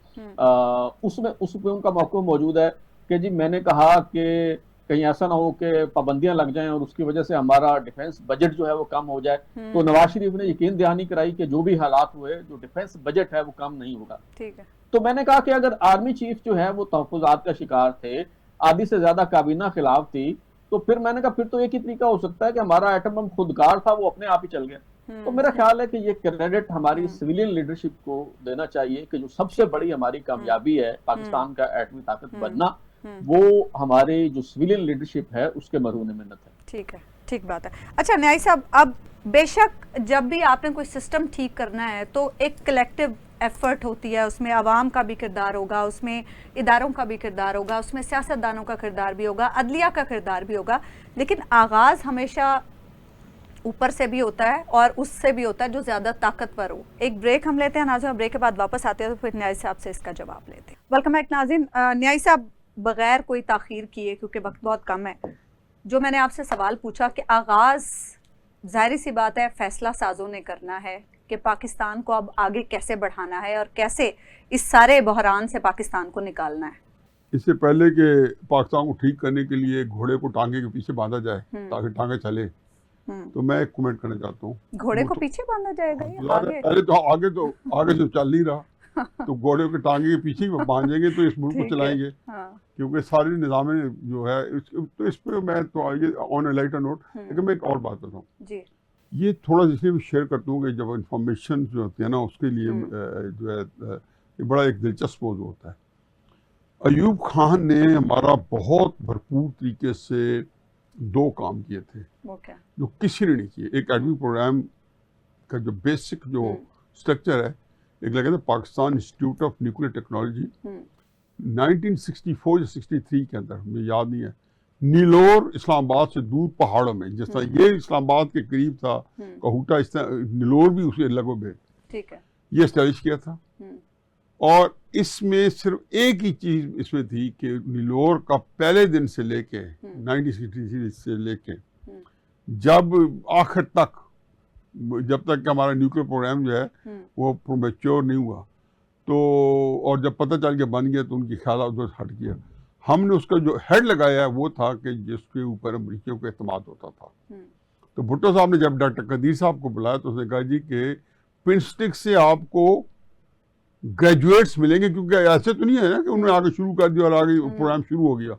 उसमें उनका मौकफ मौजूद है कि जी मैंने कहा कि कहीं ऐसा ना हो कि पाबंदियां लग जाएं और उसकी वजह से हमारा डिफेंस बजट जो है वो कम हो जाए। तो नवाज शरीफ ने यकीन दहानी कराई कि जो भी हालात हुए, जो डिफेंस बजट है वो कम नहीं होगा। ठीक है। तो मैंने कहा कि अगर आर्मी चीफ जो है वो तहफ़्फ़ुज़ात का शिकार थे, आधी से ज्यादा काबीना खिलाफ थी, तो फिर मैंने कहा फिर तो एक ही तरीका हो सकता है कि हमारा एटम बम खुदकार था, वो अपने आप ही चल गया। तो मेरा ख्याल है कि ये क्रेडिट हमारी सिविलियन लीडरशिप को देना चाहिए कि जो सबसे बड़ी हमारी कामयाबी है पाकिस्तान का एटमी ताकत बनना, वो हमारे जो सिविलियन लीडरशिप है उसके मरून मिन्नत है। ठीक है, ठीक बात है। अच्छा न्याई साहब, अब बेशक जब भी आपने कोई सिस्टम ठीक करना है तो एक कलेक्टिव एफर्ट होती है, उसमें आवाम का भी किरदार होगा, उसमें इदारों का भी किरदार होगा, उसमें सियासतदानों का किरदार भी होगा, अदलिया का किरदार भी होगा, लेकिन आगाज़ हमेशा ऊपर से भी होता है और उससे भी होता है जो ज़्यादा ताकतवर हो। एक ब्रेक हम लेते हैं नाज़रीन, ब्रेक के बाद वापस आते हैं तो फिर न्याई साहब से इसका जवाब लेते हैं। वेलकम बैक नाज़रीन। न्याई साहब, बगैर कोई ताख़ीर किए, क्योंकि वक्त बहुत कम है, जो मैंने आपसे सवाल पूछा कि आगाज़ ज़ाहिर सी बात है फैसला साजों ने करना है कि पाकिस्तान को अब आगे कैसे बढ़ाना है और कैसे इस सारे बहरान से पाकिस्तान को निकालना है। इससे पहले कि पाकिस्तान को ठीक करने के लिए घोड़े को टांगे के पीछे बांधा जाए ताकि टांगे चले, तो मैं एक कमेंट करना चाहता हूँ। घोड़े को पीछे बांधा जाएगा या आगे? अरे तो आगे तो चल नहीं रहा तो घोड़े के टांगे के पीछे बांधेंगे तो इस मुल्क को चलाएंगे। क्योंकि सारी निज़ाम जो है तो इस पे मैं तो आगे ऑन ए लाइटर नोट, लेकिन मैं एक और बात बताऊँ जी, ये थोड़ा इसलिए भी शेयर करता हूँ कि जब इंफॉर्मेशन जो होती है ना उसके लिए जो है बड़ा एक दिलचस्प मौजूद होता है। अयूब खान ने हमारा बहुत भरपूर तरीके से 2 काम किए थे जो किसी ने नहीं किए। एक एटमी प्रोग्राम का जो बेसिक जो स्ट्रक्चर है, एक लगा था Pakistan institute of nuclear technology 1964 या 63 के अंदर, मुझे याद नहीं है, नीलोर इस्लामाबाद से दूर पहाड़ों में, जिस तरह ये इस्लामाबाद के करीब था कहूटा, इस तरह नीलोर भी उसे लगभग है, ठीक है, ये एस्टैब्लिश किया था। और इसमें सिर्फ एक ही चीज इसमें थी कि नीलोर का पहले दिन से लेके 1963 से लेके जब आखिर तक, जब तक कि हमारा न्यूक्लियर प्रोग्राम जो है वो मैच्योर नहीं हुआ, तो और जब पता चल के बन गया तो उनकी ख्याल उधर हट गया। हमने उसका जो हेड लगाया है वो था कि जिसके ऊपर अमरीकियों को एतमाद होता था। तो भुट्टो साहब ने जब डॉक्टर कदीर साहब को बुलाया तो उसने कहा जी कि प्रिंसटिक से आपको ग्रेजुएट्स मिलेंगे, क्योंकि ऐसे तो नहीं है ना कि उन्होंने आगे शुरू कर दिया और आगे प्रोग्राम शुरू हो गया।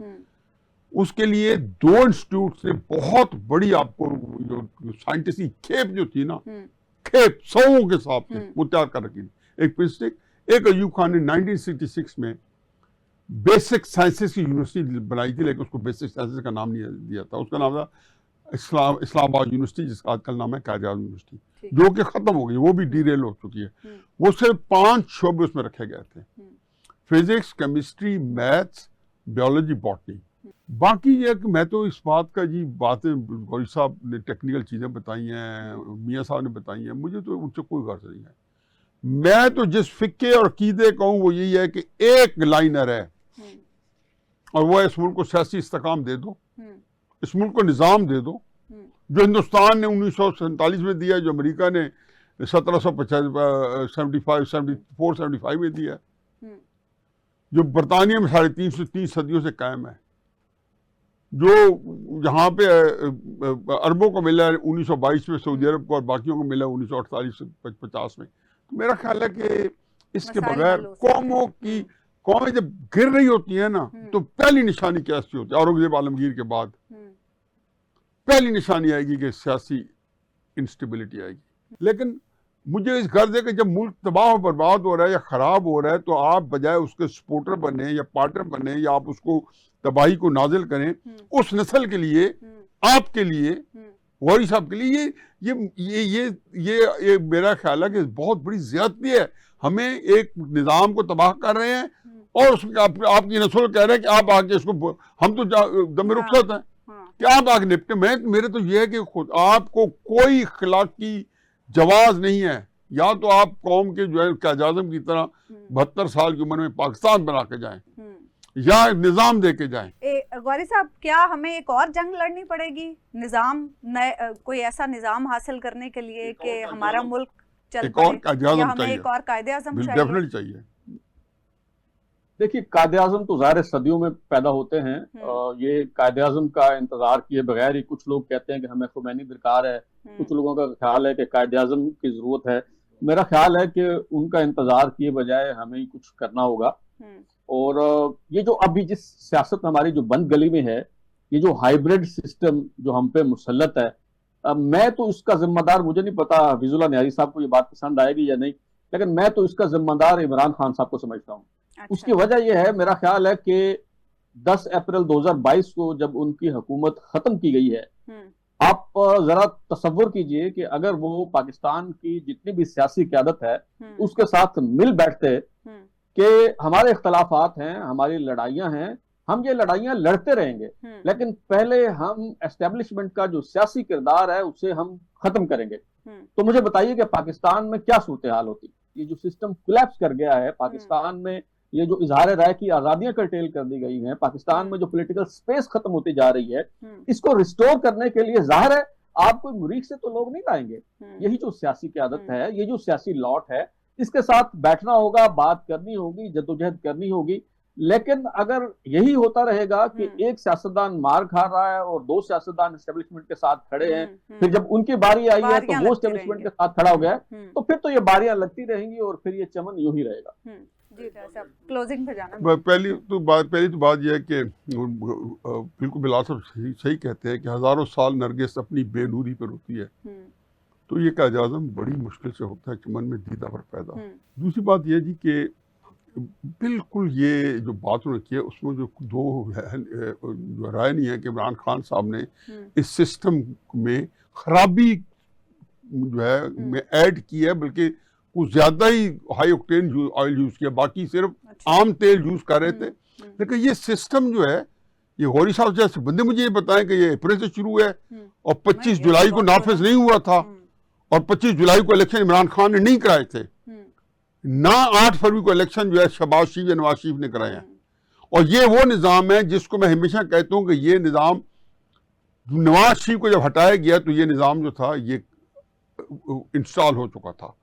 उसके लिए 2 इंस्टीट्यूट ने बहुत बड़ी आपको जो साइंटिस्ट की खेप जो थी ना, खेप 100 के साथ से वो तैयार कर रखी थी। एक प्रिंसटिक, एक अयूब खान ने 1966 में बेसिक साइंसेस की यूनिवर्सिटी बनाई थी, लेकिन उसको बेसिक साइंसेस का नाम नहीं दिया था, उसका नाम था इस्लामाबाद यूनिवर्सिटी, जिसका आजकल नाम है कायद यूनिवर्सिटी, जो कि खत्म हो गई, वो भी डीरेल हो चुकी है। वो सिर्फ 5 शोबे उसमें रखे गए थे, physics, chemistry, maths, biology, botany. बाकी ये कि मैं तो इस बात का जी बातें गौरी साहब ने टेक्निकल चीज़ें बताई हैं, मियाँ साहब ने बताई हैं, मुझे तो उनसे कोई गर्ज नहीं है। मैं तो जिस फिक्के और अकीदे कहूँ वो यही है कि एक लाइनर है और वो इस मुल्क को सियासी इस्तेकाम दे दो, इस मुल्क को निज़ाम दे दो जो हिंदुस्तान ने 1947 में दिया, जो अमेरिका ने 1775 में दिया, जो बरतानिया में 350 सदियों से कायम है, जो यहाँ पे अरबों को मिला 1922 में सऊदी अरब को और बाकियों को मिला 1948 से 50 में। तो मेरा ख्याल है कि इसके बगैर कौमें जब गिर रही होती है ना, तो पहली निशानी कैसी होती है, औरंगजेब आलमगीर के बाद पहली निशानी आएगी कि सियासी इंस्टेबिलिटी आएगी। लेकिन मुझे इस गर्ज है कि जब मुल्क तबाह और बर्बाद हो रहा है या ख़राब हो रहा है, तो आप बजाय उसके सपोर्टर बने या पार्टनर बने या आप उसको तबाही को नाजिल करें, उस नस्ल के लिए, आपके लिए, गौरी साहब के लिए, ये मेरा ख्याल है कि बहुत बड़ी ज़्यादती है। हमें एक निज़ाम को तबाह कर रहे हैं और उसके आपकी नस्ल कह रहे हैं कि आप आके इसको, हम तो दम रुखसत हैं कि आप आगे निपटे। मेरे तो ये है कि खुद आपको कोई इखलाकी जवाज नहीं है, या तो आप कौम के जो है कायद-ए-आज़म की तरह 72 साल की उम्र में पाकिस्तान बना के जाएं, या निजाम दे के जाएं। गौरी साहब, क्या हमें एक और जंग लड़नी पड़ेगी निजाम कोई ऐसा निजाम हासिल करने के लिए कि हमारा मुल्क चल एक और कायद-ए-आज़म हमें चाहिए, एक और कायद-ए-आज़म चाहिए? डेफिनेटली चाहिए। देखिए, कायद-ए-आज़म तो ज़ाहिर सदियों में पैदा होते हैं। ये कायद-ए-आज़म का इंतजार किए बगैर ही कुछ लोग कहते हैं कि हमें खुमैनी दरकार है, कुछ लोगों का ख्याल है कि कायद-ए-आज़म की जरूरत है। मेरा ख्याल है कि उनका इंतजार किए बजाय हमें ही कुछ करना होगा। और ये जो अभी जिस सियासत हमारी जो बंद गली में है, ये जो हाइब्रिड सिस्टम जो हम पे मुसल्लत है, मैं तो इसका जिम्मेदार, मुझे नहीं पता हफीजुल्लाह नियाज़ी साहब को ये बात पसंद आएगी या नहीं, लेकिन मैं तो इसका जिम्मेदार इमरान खान साहब को समझता हूँ। अच्छा। उसकी वजह यह है, मेरा ख्याल है कि 10 अप्रैल 2022 को जब उनकी हुकूमत खत्म की गई है, आप जरा तसव्वुर कीजिए कि अगर वो पाकिस्तान की जितनी भी सियासी क़यादत है उसके साथ मिल बैठते कि हमारे इख्तलाफात हैं, हमारी लड़ाइयां हैं, हम ये लड़ाइयां लड़ते रहेंगे, लेकिन पहले हम एस्टेब्लिशमेंट का जो सियासी किरदार है उसे हम खत्म करेंगे। तो मुझे बताइए कि पाकिस्तान में क्या सूरत हाल होती। ये जो सिस्टम कोलैप्स कर गया है पाकिस्तान में, ये जो इजहार राय की आजादियां कर्टेल कर दी गई हैं, पाकिस्तान में जो पॉलिटिकल स्पेस खत्म होती जा रही है, इसको रिस्टोर करने के लिए जाहिर है आप कोई मुरीख से तो लोग नहीं लाएंगे। यही जो सियासी क़यादत है, ये जो सियासी लॉट है, इसके साथ बैठना होगा, बात करनी होगी, जद्दोजहद करनी होगी। लेकिन अगर यही होता रहेगा कि एक सियासतदान मार खा रहा है और 2 सियासतदान एस्टेब्लिशमेंट के साथ खड़े हैं, फिर जब उनकी बारी आई है तो वो एस्टेब्लिशमेंट के साथ खड़ा हो गया, तो फिर तो ये बारियां लगती रहेंगी और फिर ये चमन यूं ही रहेगा। जी साहब, क्लोजिंग पे जाना। पहली तो बात यह है कि बिल्कुल बिलाल साहब सही कहते हैं कि हजारों साल नरगिस अपनी बेनूरी पर होती है, तो ये कायद-ए-आज़म बड़ी मुश्किल से होता है चमन में दीदा पर पैदा। दूसरी बात यह जी कि बिल्कुल ये जो बात उन्होंने की है उसमें जो 2 जो राय नहीं है कि इमरान खान साहब ने इस सिस्टम में खराबी जो है में ऐड की है, बल्कि कुछ ज्यादा ही हाई ऑक्टेन ऑयल यूज किया, बाकी सिर्फ आम तेल यूज कर रहे थे। लेकिन ये सिस्टम जो है, ये गौरी साहब जैसे बंदे मुझे ये बताएं कि ये अप्रैल से शुरू है और 25 जुलाई को नाफिज नहीं हुआ था, और 25 जुलाई को इलेक्शन इमरान खान ने नहीं कराए थे, ना 8 फरवरी को इलेक्शन जो है शहबाज शरीफ या नवाज शरीफ ने कराए हैं। और ये वो निज़ाम है जिसको मैं हमेशा कहता हूँ कि ये निज़ाम नवाज शरीफ को जब हटाया गया तो ये निज़ाम जो था ये इंस्टॉल हो चुका था।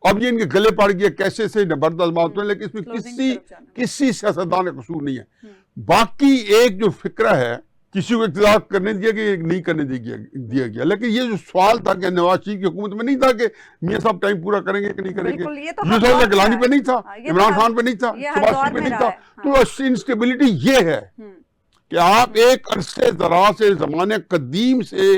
अब ये इनके गले पड़ गया कैसे से जबरदस्त बात है, लेकिन इसमें किसी सियासतदान का कसूर नहीं है। बाकी एक जो फिक्रा है किसी को इख्तियार करने दिया कि नहीं करने दिया गया, लेकिन ये जो सवाल था कि नवाज शरीफ की हुकूमत में नहीं था कि मियां साहब टाइम पूरा करेंगे कि नहीं करेंगे, यूसुफ गिलानी पे नहीं था, इमरान खान पे नहीं था, शहबाज शरीफ पे नहीं था। तो इंस्टेबिलिटी ये है कि आप एक अरसे दराज से ज़माने कदीम से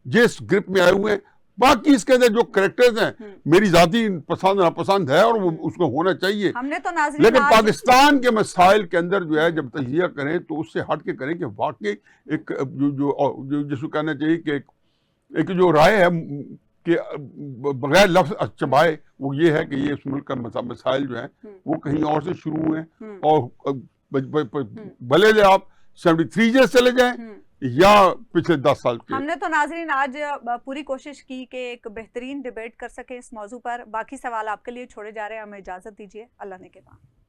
जिस ग्रिप में आए हुए हैं, बाकी इसके अंदर जो कैरेक्टर्स हैं मेरी जाती पसंद नापसंद है और वो उसको होना चाहिए, लेकिन पाकिस्तान के मसाइल के अंदर जो है जब तजिया करें तो उससे हट के करें कि वाकई एक जो जिसको कहना चाहिए कि एक जो राय है कि बगैर लफ्ज चबाए, वो ये है कि ये इस मुल्क का मसाइल जो है वो कहीं और से शुरू हुए हैं, और भले आप 73 से चले जाएं या पिछले 10 साल के। हमने तो नाज़रीन आज पूरी कोशिश की कि एक बेहतरीन डिबेट कर सके इस मौजू पर। बाकी सवाल आपके लिए छोड़े जा रहे हैं, हमें इजाजत दीजिए। अल्लाह ने के बाद।